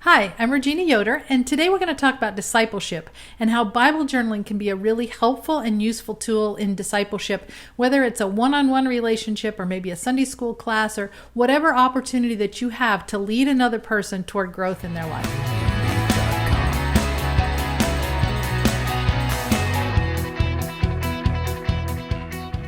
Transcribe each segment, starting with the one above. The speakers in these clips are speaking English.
Hi, I'm Regina Yoder, and today we're going to talk about discipleship and how Bible journaling can be a really helpful and useful tool in discipleship, whether it's a one-on-one relationship or maybe a Sunday school class or whatever opportunity that you have to lead another person toward growth in their life.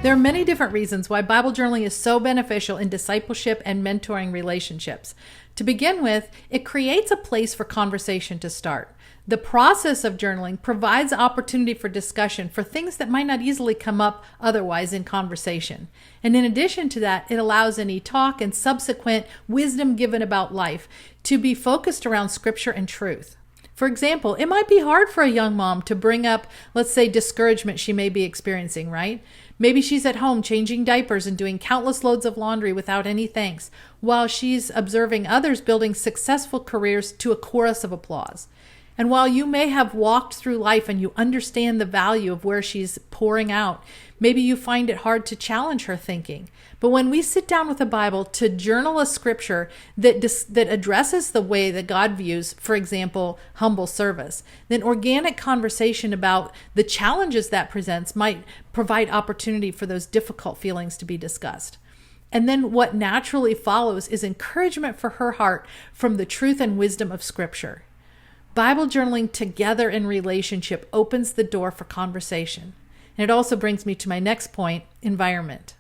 There are many different reasons why Bible journaling is so beneficial in discipleship and mentoring relationships. To begin with, it creates a place for conversation to start. The process of journaling provides opportunity for discussion for things that might not easily come up otherwise in conversation. And in addition to that, it allows any talk and subsequent wisdom given about life to be focused around Scripture and truth. For example, it might be hard for a young mom to bring up, let's say, discouragement she may be experiencing, right? Maybe she's at home changing diapers and doing countless loads of laundry without any thanks, while she's observing others building successful careers to a chorus of applause. And while you may have walked through life and you understand the value of where she's pouring out, maybe you find it hard to challenge her thinking. But when we sit down with the Bible to journal a scripture that addresses the way that God views, for example, humble service, then organic conversation about the challenges that presents might provide opportunity for those difficult feelings to be discussed. And then what naturally follows is encouragement for her heart from the truth and wisdom of Scripture. Bible journaling together in relationship opens the door for conversation. And it also brings me to my next point, environment.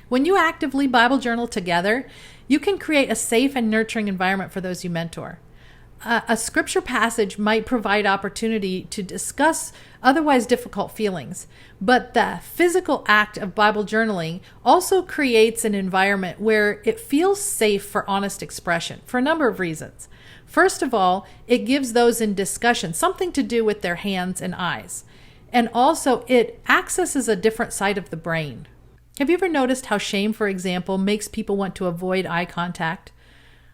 When you actively Bible journal together, you can create a safe and nurturing environment for those you mentor. A scripture passage might provide opportunity to discuss otherwise difficult feelings, but the physical act of Bible journaling also creates an environment where it feels safe for honest expression for a number of reasons. First of all, it gives those in discussion something to do with their hands and eyes. And also, it accesses a different side of the brain. Have you ever noticed how shame, for example, makes people want to avoid eye contact?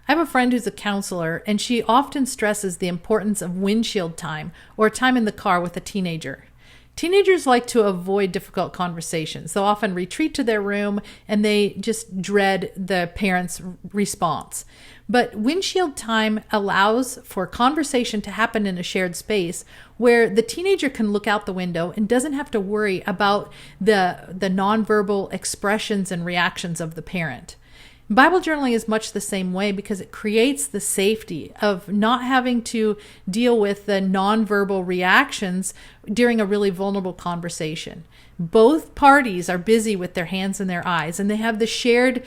I have a friend who's a counselor, and she often stresses the importance of windshield time or time in the car with a teenager. Teenagers like to avoid difficult conversations. They'll often retreat to their room and they just dread the parents' response. But windshield time allows for conversation to happen in a shared space where the teenager can look out the window and doesn't have to worry about the nonverbal expressions and reactions of the parent. Bible journaling is much the same way because it creates the safety of not having to deal with the nonverbal reactions during a really vulnerable conversation. Both parties are busy with their hands and their eyes, and they have the shared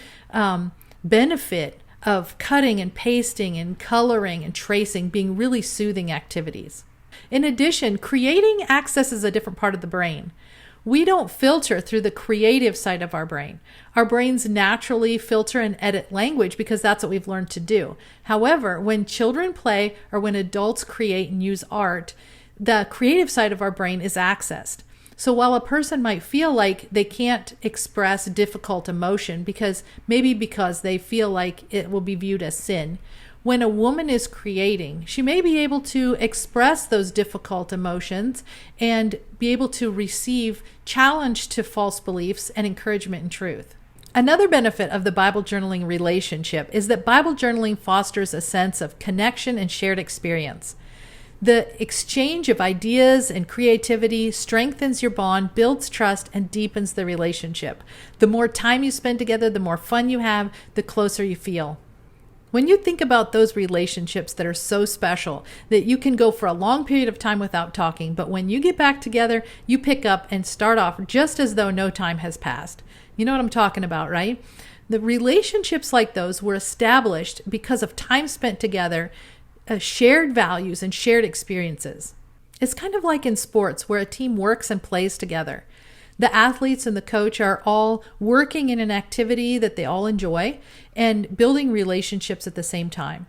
benefit of cutting and pasting and coloring and tracing being really soothing activities. In addition, creating accesses a different part of the brain. We don't filter through the creative side of our brain. Our brains naturally filter and edit language because that's what we've learned to do. However, when children play or when adults create and use art, the creative side of our brain is accessed. So while a person might feel like they can't express difficult emotion because they feel like it will be viewed as sin, when a woman is creating, she may be able to express those difficult emotions and be able to receive challenge to false beliefs and encouragement in truth. Another benefit of the Bible journaling relationship is that Bible journaling fosters a sense of connection and shared experience. The exchange of ideas and creativity strengthens your bond, builds trust, and deepens the relationship. The more time you spend together, the more fun you have, the closer you feel. When you think about those relationships that are so special that you can go for a long period of time without talking, but when you get back together, you pick up and start off just as though no time has passed. You know what I'm talking about, right? The relationships like those were established because of time spent together, shared values, and shared experiences. It's kind of like in sports where a team works and plays together. The athletes and the coach are all working in an activity that they all enjoy and building relationships at the same time.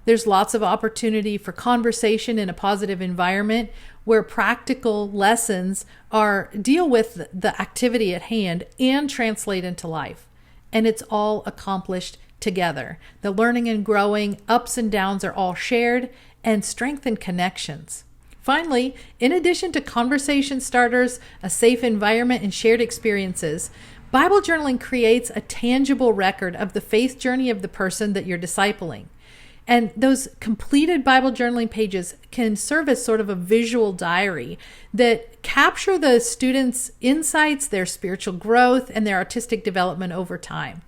There's lots of opportunity for conversation in a positive environment where practical lessons deal with the activity at hand and translate into life. And it's all accomplished together. The learning and growing, ups and downs are all shared and strengthen connections. Finally, in addition to conversation starters, a safe environment, and shared experiences, Bible journaling creates a tangible record of the faith journey of the person that you're discipling. And those completed Bible journaling pages can serve as sort of a visual diary that capture the students' insights, their spiritual growth, and their artistic development over time.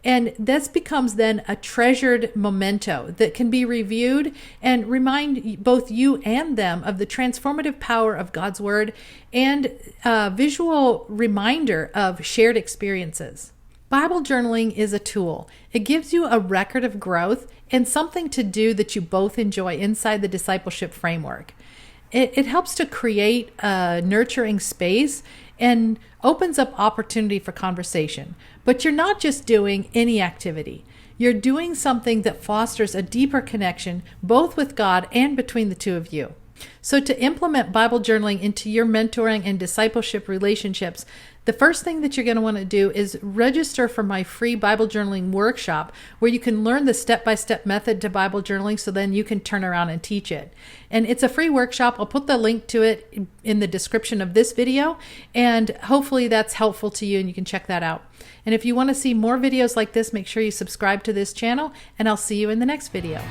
And this becomes then a treasured memento that can be reviewed and remind both you and them of the transformative power of God's Word and a visual reminder of shared experiences. Bible journaling is a tool. It gives you a record of growth and something to do that you both enjoy inside the discipleship framework. It helps to create a nurturing space and opens up opportunity for conversation. But you're not just doing any activity. You're doing something that fosters a deeper connection both with God and between the two of you. So to implement Bible journaling into your mentoring and discipleship relationships, the first thing that you're going to want to do is register for my free Bible journaling workshop where you can learn the step-by-step method to Bible journaling so then you can turn around and teach it. And it's a free workshop. I'll put the link to it in the description of this video, and hopefully that's helpful to you and you can check that out. And if you want to see more videos like this, make sure you subscribe to this channel, and I'll see you in the next video.